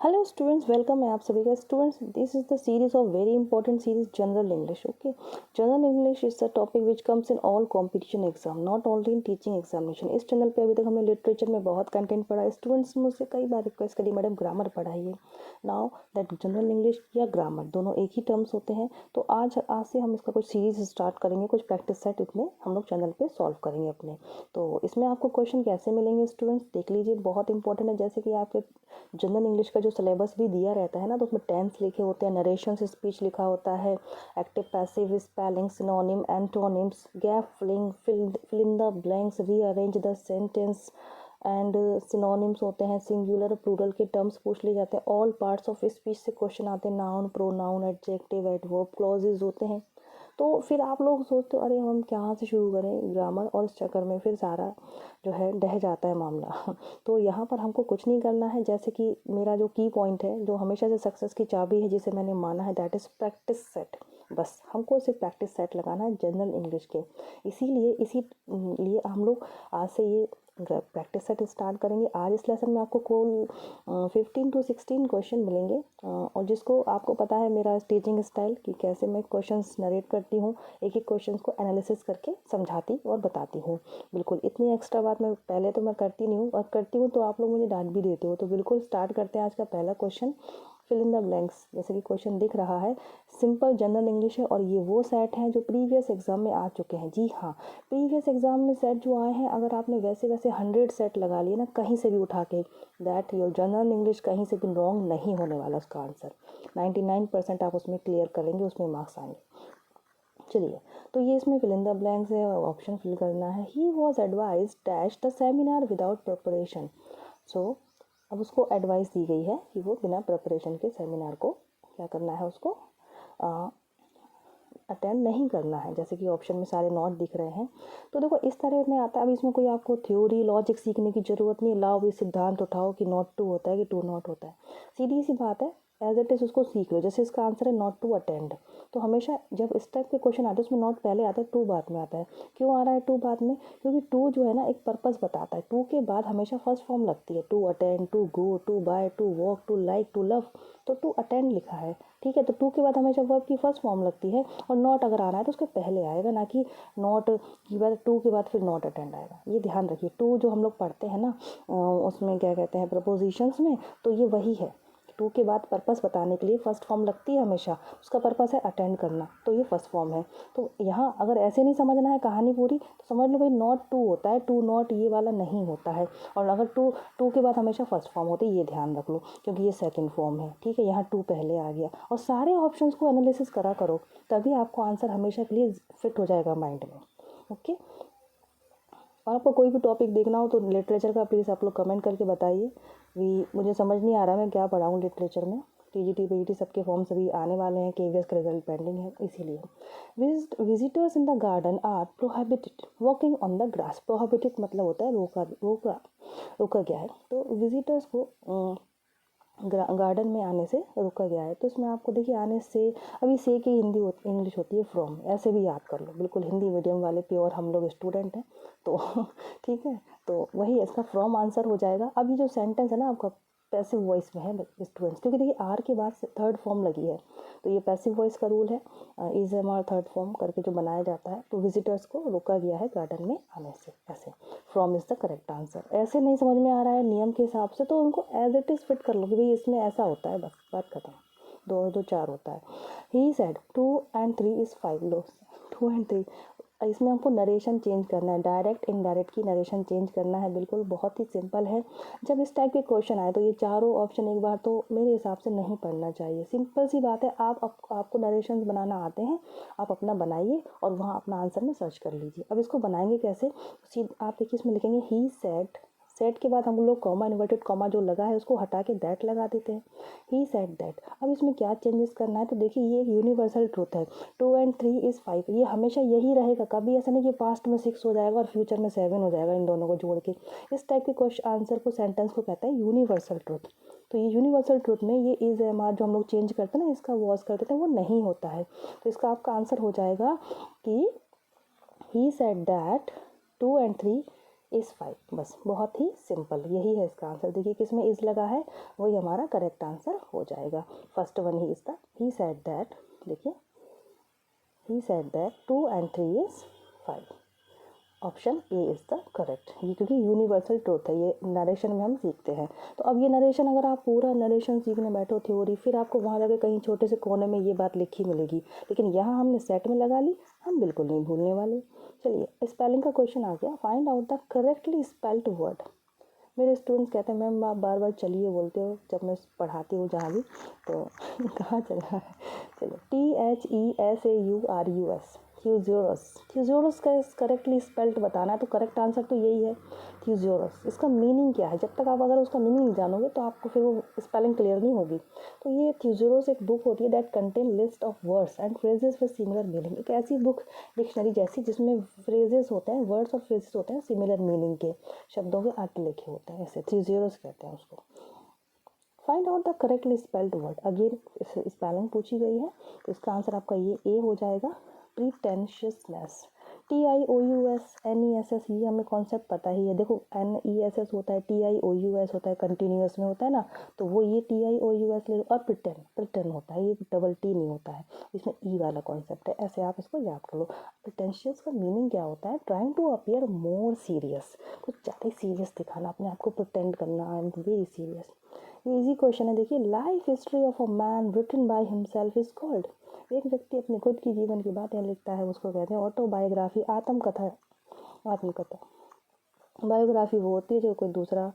Hello students, welcome है आप सभी का। Students, this is the series of very important series general English. Okay, general English is the topic which comes in all competition exam, not only in teaching examination. इस channel पे अभी तक हमने literature में बहुत कंटेंट पढ़ा है। Students मुझसे कई बार रिक्वेस्ट करी, मैडम ग्रामर पढ़ाइए। नाउ दैट जनरल इंग्लिश या ग्रामर दोनों एक ही टर्म्स होते हैं। तो आज से हम इसका कुछ सीरीज स्टार्ट करेंगे, कुछ प्रैक्टिस सेट इसमें हम लोग चैनल पे सॉल्व करेंगे अपने। तो इसमें आपको क्वेश्चन कैसे मिलेंगे स्टूडेंट्स, देख लीजिए, बहुत इंपॉर्टेंट है। जैसे कि आपके जनरल इंग्लिश का जो सिलेबस भी दिया रहता है ना, तो उसमें टेंस लिखे होते हैं, नरेशन स्पीच लिखा होता है, active passive spelling, synonym, antonyms, gap filling, fill in the blanks, rearrange the sentence and synonyms होते हैं, सिंगुलर प्लूरल के टर्म्स पूछ लिए जाते हैं, ऑल पार्ट्स ऑफ स्पीच से क्वेश्चन आते हैं, noun, pronoun, adjective, adverb, clauses होते हैं। तो फिर आप लोग सोचते हो अरे हम कहाँ से शुरू करें ग्रामर, और इस चक्कर में फिर सारा जो है डह जाता है मामला। तो यहाँ पर हमको कुछ नहीं करना है। जैसे कि मेरा जो की पॉइंट है, जो हमेशा से सक्सेस की चाबी है, जिसे मैंने माना है, दैट इज़ प्रैक्टिस सेट। बस हमको सिर्फ प्रैक्टिस सेट लगाना है जनरल इंग्लिश के। इसी लिए हम लोग आज से ये प्रैक्टिस सेट स्टार्ट करेंगे। आज इस लेसन में आपको कुल 15 to 16 क्वेश्चन मिलेंगे, और जिसको आपको पता है मेरा टीचिंग स्टाइल कि कैसे मैं क्वेश्चंस नरेट करती हूँ, एक एक क्वेश्चंस को एनालिसिस करके समझाती और बताती हूँ। बिल्कुल इतनी एक्स्ट्रा बात मैं पहले तो मैं करती नहीं हूँ, और करती हूँ तो आप लोग मुझे डांट भी देते हो। तो बिल्कुल स्टार्ट करते हैं आज का पहला question, fill in the blanks. जैसे कि क्वेश्चन दिख रहा है, सिंपल जनरल इंग्लिश है, और ये वो सेट हैं जो प्रीवियस एग्जाम में आ चुके हैं। जी हाँ, प्रीवियस एग्जाम में सेट जो आए हैं, अगर आपने वैसे वैसे 100 सेट लगा लिए ना कहीं से भी उठा के, दैट योर जनरल इंग्लिश कहीं से भी रॉन्ग नहीं होने वाला। उसका आंसर 99% आप उसमें क्लियर करेंगे, उसमें मार्क्स आएंगे। चलिए, तो ये इसमें फिल इन द ब्लैंक्स है, ऑप्शन फिल करना है। He was advise dash the seminar without preparation. So अब उसको एडवाइस दी गई है कि वो बिना प्रिपरेशन के सेमिनार को क्या करना है, उसको अटेंड नहीं करना है। जैसे कि ऑप्शन में सारे नॉट दिख रहे हैं। तो देखो इस तरह में आता है। अब इसमें कोई आपको थ्योरी लॉजिक सीखने की ज़रूरत नहीं। लाओ भी सिद्धांत उठाओ कि नॉट टू होता है कि टू नॉट होता है, सीधी सी बात है, एज इट इज़ उसको सीख लो। जैसे इसका आंसर है नॉट टू अटेंड, तो हमेशा जब इस टाइप के क्वेश्चन आते हैं उसमें नॉट पहले आता है, टू बाद में आता है। क्यों आ रहा है टू बाद में? क्योंकि टू जो है ना एक पर्पस बताता है। टू के बाद हमेशा फर्स्ट फॉर्म लगती है, to attend, to go, to buy, to walk, to like, to love. तो टू अटेंड लिखा है, ठीक है। तो टू के बाद हमेशा वर्ब की फर्स्ट फॉर्म लगती है, और नॉट अगर आना है तो उसके पहले आएगा, ना कि नॉट की बाद टू के बाद फिर नॉट अटेंड आएगा। ये ध्यान रखिए। टू जो हम लोग पढ़ते हैं ना, उसमें क्या कहते हैं प्रपोजिशंस में, तो ये वही है। टू के बाद पर्पस बताने के लिए फर्स्ट फॉर्म लगती है हमेशा, उसका पर्पस है अटेंड करना, तो ये फर्स्ट फॉर्म है। तो यहाँ अगर ऐसे नहीं समझना है कहानी पूरी, तो समझ लो भाई नॉट टू होता है, टू नॉट ये वाला नहीं होता है। और अगर टू टू के बाद हमेशा फर्स्ट फॉर्म होती है, ये ध्यान रख लो, क्योंकि ये सेकंड फॉर्म है, ठीक है। यहाँ टू पहले आ गया, और सारे ऑप्शंस को एनालिसिस करा करो, तभी आपको आंसर हमेशा के लिए फिट हो जाएगा माइंड में। ओके, और आपको कोई भी टॉपिक देखना हो तो लिटरेचर का प्लीज़ आप लोग कमेंट करके बताइए। मुझे समझ नहीं आ रहा मैं क्या पढ़ाऊँ लिटरेचर में। टीजीटी पीजीटी सबके फॉर्म सभी आने वाले हैं, केवीएस का रिजल्ट पेंडिंग है, इसीलिए। Visitors in the garden are prohibited walking on the grass. Prohibited मतलब होता है रोका, रोका, रोका गया है। तो विजिटर्स को गार्डन में आने से रोका गया है। तो इसमें आपको देखिए आने से, अभी से की इंग्लिश होती है फ्रॉम, ऐसे भी याद कर लो। बिल्कुल हिंदी मीडियम वाले प्योर हम लोग स्टूडेंट हैं, तो ठीक है। तो वही इसका फ्रॉम आंसर हो जाएगा। अभी जो सेंटेंस है ना आपका पैसिव वॉइस में है स्टूडेंट्स, क्योंकि देखिए आर के बाद से थर्ड फॉर्म लगी है, तो ये पैसिव वॉइस का रूल है। Is am are third form करके जो बनाया जाता है। तो विजिटर्स को रोका गया है गार्डन में आने से, ऐसे from is the correct answer. ऐसे नहीं समझ में आ रहा है नियम के हिसाब से, तो उनको एज इट इज़ फिट कर लो कि भाई इसमें ऐसा होता है, बस बात खत्म। दो और दो चार होता है। He said 2 and 3 is 5। Low, 2 and 3, इसमें हमको नरेशन चेंज करना है, डायरेक्ट इनडायरेक्ट की नरेशन चेंज करना है। बिल्कुल बहुत ही सिंपल है। जब इस टाइप के क्वेश्चन आए तो ये चारों ऑप्शन एक बार तो मेरे हिसाब से नहीं पढ़ना चाहिए। सिंपल सी बात है, आपको नरेशन बनाना आते हैं, आप अपना बनाइए और वहाँ अपना आंसर में सर्च कर लीजिए। अब इसको बनाएंगे कैसे? आप देखिए इसमें लिखेंगे ही सेड, सेट के बाद हम लोग कॉमा, इन्वर्टेड कॉमा जो लगा है उसको हटा के दैट लगा देते हैं, ही सेड दैट। अब इसमें क्या चेंजेस करना है? तो देखिए ये एक यूनिवर्सल ट्रूथ है, 2 and 3 इज़ 5, ये हमेशा यही रहेगा। कभी ऐसा नहीं कि पास्ट में 6 हो जाएगा और फ्यूचर में 7 हो जाएगा, इन दोनों को जोड़ के। इस टाइप के क्वेश्चन आंसर को, सेंटेंस को कहता है यूनिवर्सल ट्रूथ। तो ये यूनिवर्सल ट्रूथ में ये इज एम आर जो हम लोग चेंज करते हैं ना, इसका वॉज कर देते हैं, वो नहीं होता है। तो इसका आपका आंसर हो जाएगा कि he said that 2 and 3 is 5। बस बहुत ही सिंपल, यही है इसका आंसर। देखिए किस में इज़ लगा है, वही हमारा करेक्ट आंसर हो जाएगा। First one he is the, he said that, देखिए he said that 2 and 3 is 5। Option A is the correct. ये क्योंकि यूनिवर्सल ट्रूथ है, ये नरेशन में हम सीखते हैं। तो अब ये नरेशन, अगर आप पूरा नरेशन सीखने बैठो थ्योरी, फिर आपको वहाँ जाके कहीं छोटे से कोने में ये बात लिखी मिलेगी, लेकिन यहाँ हमने सेट में लगा ली, हम बिल्कुल नहीं भूलने वाले। चलिए स्पेलिंग का क्वेश्चन आ गया। Find out the correctly spelled word. मेरे स्टूडेंट्स कहते हैं मैम आप बार बार चलिए बोलते हो जब मैं पढ़ाती हूँ जहाँ भी, तो कहाँ चल रहा है। चलो THESAURUS, थ्यूज़ोरस। थ्यूज़ोरस का करेक्टली स्पेल्ड बताना है, तो करेक्ट आंसर तो यही है थ्यूज़ोरस। इसका मीनिंग क्या है, जब तक आप अगर उसका मीनिंग नहीं जानोगे तो आपको फिर वो स्पेलिंग क्लियर नहीं होगी। तो ये थ्यूज़ोरस एक बुक होती है that contain list of words and phrases with similar meaning. एक ऐसी बुक, डिक्शनरी जैसी, जिसमें फ्रेजेस होते हैं, वर्ड्स और फ्रेजेस होते हैं सिमिलर मीनिंग के, शब्दों के अर्थ लिखे होते हैं, ऐसे थ्यूज़ोरस कहते हैं उसको। Find out the correctly spelled word. Again spelling पूछी गई है, तो इसका आंसर आपका ये ए हो जाएगा, प्रीटेंशियसनेस। TIOUS NESS, ये हमें कॉन्सेप्ट पता ही है। देखो NESS होता है, TIOUS होता है, कंटिन्यूस में होता है ना, तो वो ये TIOUS ले लो। और प्रिटेन होता है, ये डबल टी नहीं होता है, इसमें ई वाला कॉन्सेप्ट है। ऐसे आप इसको याद कर लो। प्रिटेंशियस का मीनिंग क्या होता है, trying to appear more serious, कुछ ज़्यादा ही सीरियस दिखाना, अपने आप को प्रिटेंड करना, आई एम वेरी सीरियस। ये इजी क्वेश्चन है। देखिए life history of a man written by himself is called. एक व्यक्ति अपनी खुद की जीवन की बातें लिखता है, उसको कहते हैं ऑटोबायोग्राफी, आत्मकथा। आत्मकथा, बायोग्राफी वो होती है जो कोई दूसरा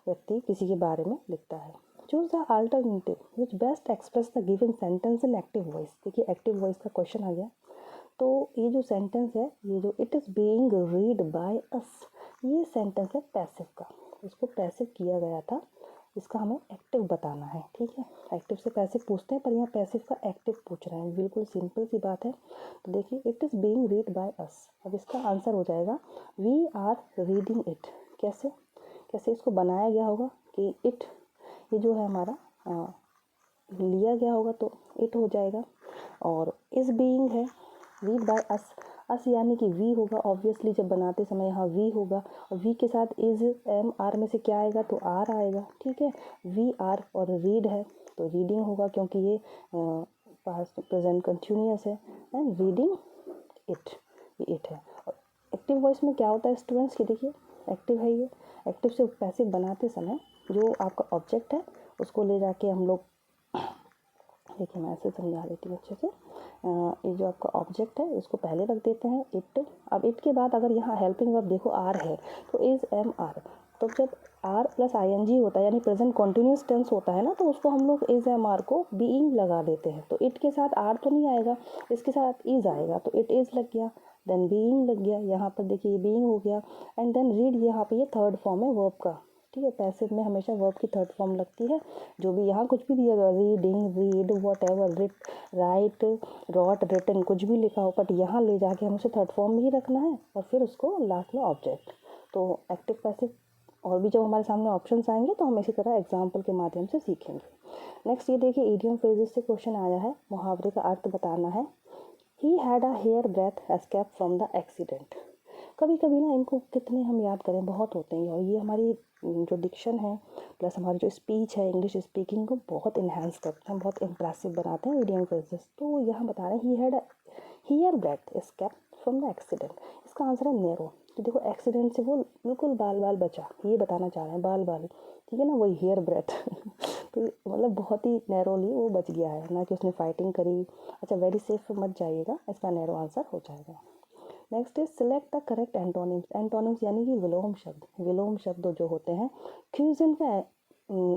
व्यक्ति किसी के बारे में लिखता है। Choose the alternative which best express the given sentence in active voice. देखिए एक्टिव वॉइस का क्वेश्चन आ गया। तो ये जो सेंटेंस है, ये जो it is being read by us, ये सेंटेंस है पैसिव का, इसको पैसिव किया गया था, इसका हमें एक्टिव बताना है। ठीक है, एक्टिव से पैसिव पूछते हैं, पर यहाँ पैसिव का एक्टिव पूछ रहे हैं, बिल्कुल सिंपल सी बात है। तो देखिए it is being read by us, अब इसका आंसर हो जाएगा वी आर रीडिंग इट। कैसे कैसे इसको बनाया गया होगा कि इट, ये जो है हमारा लिया गया होगा तो इट हो जाएगा, और इज़ बीइंग है रीड बाय अस, अस यानी कि वी होगा, ऑब्वियसली जब बनाते समय यहाँ वी होगा, और वी के साथ इज एम आर में से क्या आएगा, तो आर आएगा। ठीक है, वी आर और रीड है तो रीडिंग होगा, क्योंकि ये पास्ट प्रेजेंट कंटिन्यूअस है, एंड रीडिंग इट, ये इट है। और एक्टिव वॉइस में क्या होता है स्टूडेंट्स की, देखिए एक्टिव है ये, एक्टिव से पैसिव बनाते समय जो आपका ऑब्जेक्ट है उसको ले जाके हम लोग, देखिए मैं ऐसे समझा देती हूँ अच्छे से। ये जो आपका ऑब्जेक्ट है इसको पहले रख देते हैं इट। अब इट के बाद अगर यहाँ हेल्पिंग वर्ब देखो आर है, तो इज एम आर, तो जब आर प्लस ING होता है यानी प्रेजेंट कॉन्टिन्यूस टेंस होता है ना, तो उसको हम लोग इज एम आर को बीइंग लगा देते हैं। तो इट के साथ आर तो नहीं आएगा, इसके साथ इज आएगा, तो इट इज़ लग गया, देन बीइंग लग गया, यहाँ पर देखिए ये बीइंग हो गया, एंड देन रीड, यहाँ पे ये थर्ड फॉर्म है वर्ब का। ठीक है, पैसिव में हमेशा वर्ब की थर्ड फॉर्म लगती है। जो भी यहाँ कुछ भी दिया गया, reading, read, what ever, write, wrote, written, कुछ भी लिखा हो, बट यहाँ ले जाके हमें उसे थर्ड फॉर्म में ही रखना है, और फिर उसको लास्ट में ऑब्जेक्ट। तो एक्टिव पैसिव, और भी जब हमारे सामने ऑप्शंस आएंगे तो हम इसी तरह एग्जाम्पल के माध्यम से सीखेंगे। नेक्स्ट ये देखिए इडियम फ्रेजेस से क्वेश्चन आया है, मुहावरे का अर्थ बताना है। He had a hair breath escape from the accident. कभी कभी ना इनको कितने हम याद करें, बहुत होते हैं, और ये हमारी जो डिक्शन है प्लस हमारी जो स्पीच है, इंग्लिश स्पीकिंग को बहुत इन्हेंस करते हैं, बहुत इम्प्रेसिव बनाते हैं इडियम फ्रेजेस। तो यहाँ बता रहे हैं he had here breath escape from the accident, इसका आंसर है नैरो। तो देखो एक्सीडेंट से वो बिल्कुल बाल बाल बचा, ये बताना चाह रहे हैं, बाल बाल, ठीक है ना, वही हेयर ब्रेथ तो मतलब बहुत ही नैरोली वो बच गया है, ना कि उसने फाइटिंग करी। अच्छा वेरी सेफ मत जाइएगा, इसका नैरो आंसर हो जाएगा। Next is select the correct antonyms. Antonyms यानी कि विलोम शब्द, विलोम शब्द जो होते हैं। क्यूजन का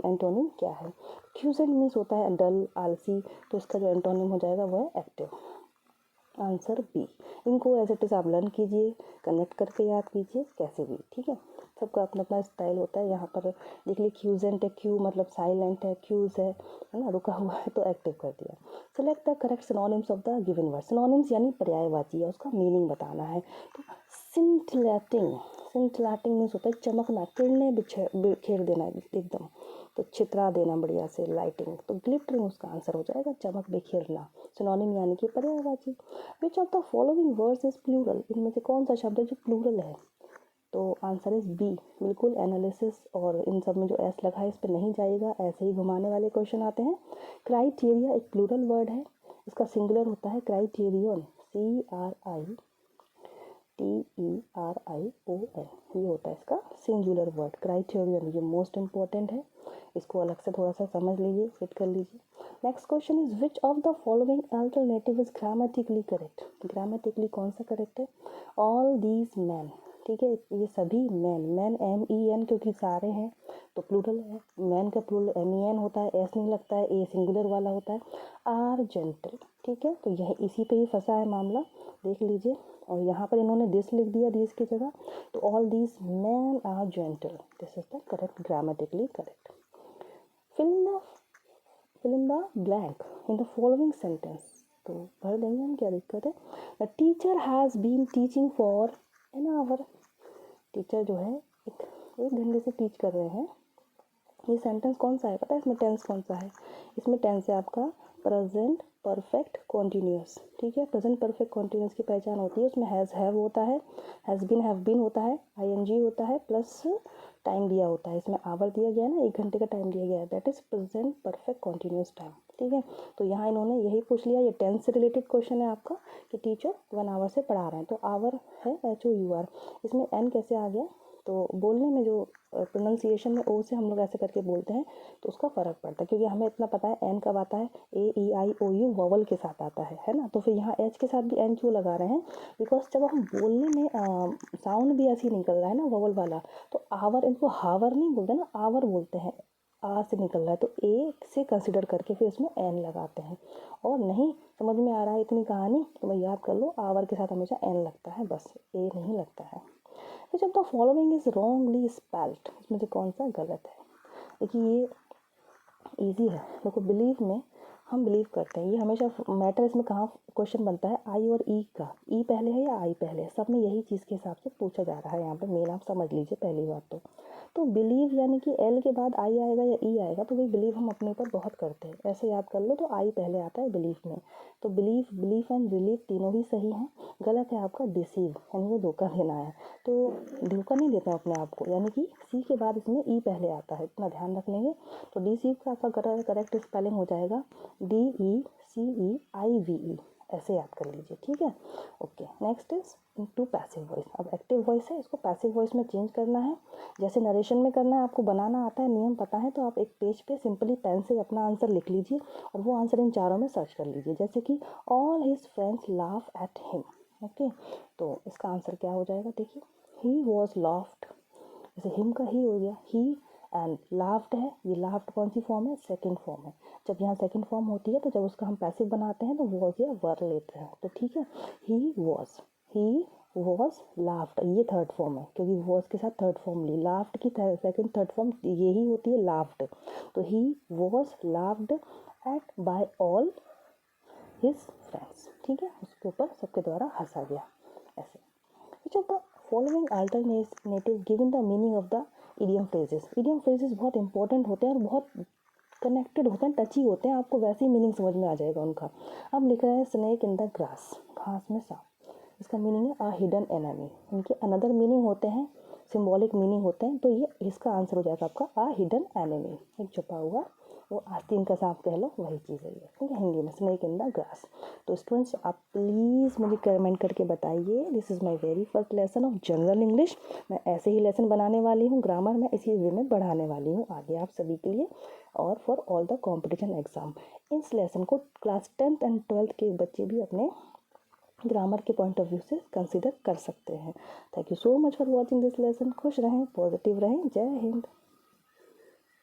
एंटोनिम क्या है, क्यूजन मीन्स होता है डल, आलसी, तो इसका जो एंटोनिम हो जाएगा वो है एक्टिव। Answer B. इनको एज इट इज़ आप लर्न कीजिए, कनेक्ट करके याद कीजिए, कैसे भी, ठीक है, सबका अपना अपना स्टाइल होता है। यहाँ पर देख लीजिए क्यूजेंट है, क्यू मतलब साइलेंट है, क्यूज है ना, रुका हुआ है, तो एक्टिव कर दिया। Select the correct synonyms of the given word. Synonyms यानी पर्यायवाची है, उसका मीनिंग बताना है। तो सिंथिलेटिंग, सिंथिलेटिंग मीन्स होता है चमकना, किरणें बिखेर देना एकदम, तो छितरा देना बढ़िया से, लाइटिंग। तो ग्लिटरिंग उसका आंसर हो जाएगा, चमक बिखेरना। सिनोनिम यानी कि पर्यायवाची। Which of the following words is plural, इनमें से कौन सा शब्द है जो प्लूरल है। तो आंसर इज बी, बिल्कुल एनालिसिस और इन सब में जो एस लगा है इस पर नहीं जाएगा, ऐसे ही घुमाने वाले क्वेश्चन आते हैं। क्राइटेरिया एक प्लूरल वर्ड है, इसका सिंगुलर होता है क्राइटेरियन, CRITERION, ये होता है इसका सिंगुलर वर्ड क्राइटेरियन, ये मोस्ट इंपॉर्टेंट है, इसको अलग से थोड़ा सा समझ लीजिए, सेट कर लीजिए। Next question is which of the following alternative is grammatically correct, grammatically कौन सा करेक्ट है? ऑल दीज मैन, ठीक है, ये सभी मैन, मैन MEN क्योंकि सारे हैं तो प्लूरल है, मैन का प्लूरल MEN होता है, एस नहीं लगता है, ए सिंगुलर वाला होता है, आर जेंटल, ठीक है, तो यह इसी पे ही फंसा है मामला, देख लीजिए। और यहाँ पर इन्होंने दिस लिख दिया, दिस की जगह, तो all these men are gentle, this is the correct, grammatically correct. fill in the blank in the following sentence, तो भर देंगे हम, क्या दिक्कत है। The teacher has been teaching for an hour, teacher जो है एक घंटे से टीच कर रहे हैं। ये सेंटेंस कौन सा है पता है, इसमें टेंस कौन सा है, इसमें टेंस है आपका प्रेजेंट परफेक्ट कॉन्टिन्यूस, ठीक है, प्रेजेंट परफेक्ट कॉन्टिन्यूस की पहचान होती है, उसमें हैज़ हैव होता है, हैज़ बीन होता है, ING होता है, प्लस टाइम दिया होता है, इसमें आवर दिया गया है ना, 1 घंटे का टाइम दिया गया है, that is present perfect continuous time, ठीक है। तो यहाँ इन्होंने यही पूछ लिया, ये टेंस से रिलेटेड क्वेश्चन है आपका कि टीचर 1 आवर से पढ़ा रहे हैं, तो आवर है HOUR, इसमें एन कैसे आ गया, तो बोलने में जो प्रोनाउंसिएशन में ओ से हम लोग ऐसे करके बोलते हैं तो उसका फ़र्क पड़ता है, क्योंकि हमें इतना पता है एन कब आता है, AEIOU वॉवल के साथ आता है ना, तो फिर यहाँ एच के साथ भी एन क्यों लगा रहे हैं, बिकॉज जब हम बोलने में साउंड भी ऐसे ही निकल रहा है ना वॉवल वाला, तो आवर, इनको हावर नहीं बोलते ना, आवर बोलते हैं, आ से निकल रहा है तो ए से कंसिडर करके फिर उसमें एन लगाते हैं। और नहीं समझ में आ रहा है इतनी कहानी तो मैं याद कर लो, आवर के साथ हमेशा एन लगता है, बस ए नहीं लगता है। तो जब the following is wrongly spelled, इसमें से कौन सा गलत है, देखिए ये इजी है, देखो बिलीव में हम बिलीव करते हैं, ये हमेशा मैटर, इसमें कहाँ क्वेश्चन बनता है आई और ई का, ई पहले है या आई पहले है, सब में यही चीज़ के हिसाब से पूछा जा रहा है यहाँ पे, मेन आप समझ लीजिए पहली बात तो बिलीव यानी कि एल के बाद आई आएगा या ई आएगा, तो वही बिलीव हम अपने ऊपर बहुत करते हैं, ऐसे याद कर लो, तो आई पहले आता है बिलीव में, तो बिलीव एंड रिलीव तीनों ही सही हैं, गलत है आपका डिसीव, यानी वो धोखा देना है, तो धोखा नहीं देते हैं अपने आप को, यानी कि सी के बाद इसमें ई पहले आता है, इतना ध्यान रख लेंगे, तो डिसीव का आपका करेक्ट स्पेलिंग हो जाएगा DECEIVE, ऐसे याद कर लीजिए, ठीक है। Okay, next is to passive voice, अब एक्टिव वॉइस है, इसको पैसिव वॉइस में चेंज करना है, जैसे नरेशन में करना है, आपको बनाना आता है, नियम पता है, तो आप एक पेज पे सिंपली पेन से अपना आंसर लिख लीजिए और वो आंसर इन चारों में सर्च कर लीजिए, जैसे कि all his friends laugh at him, okay, तो इसका आंसर क्या हो जाएगा, देखिए ही वॉज लाफ्ड, जैसे हिम का ही हो गया, ही एंड लाफ्ड है, ये लाफ्ड कौन सी फॉर्म है, सेकंड फॉर्म है, जब यहाँ सेकंड फॉर्म होती है तो जब उसका हम पैसिव बनाते हैं तो वॉज या वर लेते हैं, तो ठीक है, ही वॉज लाफ्ड, ये थर्ड फॉर्म है, क्योंकि वॉज के साथ थर्ड फॉर्म ली, लाफ्ड की सेकंड थर्ड फॉर्म यही होती है लाफ्ड, तो he was laughed at by all his friends, ठीक है, उसके ऊपर सबके द्वारा हंसा गया, ऐसे। Which of the following alternative given the meaning of the idiom phrases, idiom phrases बहुत इंपॉर्टेंट होते हैं और बहुत कनेक्टेड होते हैं, टची होते हैं, आपको वैसे ही मीनिंग समझ में आ जाएगा उनका। अब लिख रहे हैं स्नेक इन द ग्रास, घास में सांप, इसका मीनिंग है अ हिडन एनिमी, इनके अनदर मीनिंग होते हैं, सिंबॉलिक मीनिंग होते हैं, तो ये इसका आंसर हो जाएगा आपका अ हिडन एनिमी, एक छुपा हुआ वो आस्तीन का सांप कह लो, वही चीज़ है ये, ठीक है, हिंदी में स्नेक इन द ग्रास। तो स्टूडेंट्स आप प्लीज़ मुझे कमेंट करके बताइए, this is my very first lesson of general English, मैं ऐसे ही लेसन बनाने वाली हूँ, ग्रामर मैं इसी वे में बढ़ाने वाली हूँ आगे आप सभी के लिए और for all the competition exam. इस लेसन को क्लास 10th एंड 12th के बच्चे भी अपने ग्रामर के पॉइंट ऑफ व्यू से कंसिडर कर सकते हैं। Thank you so much for watching this lesson, खुश रहें, पॉजिटिव रहें, जय हिंद।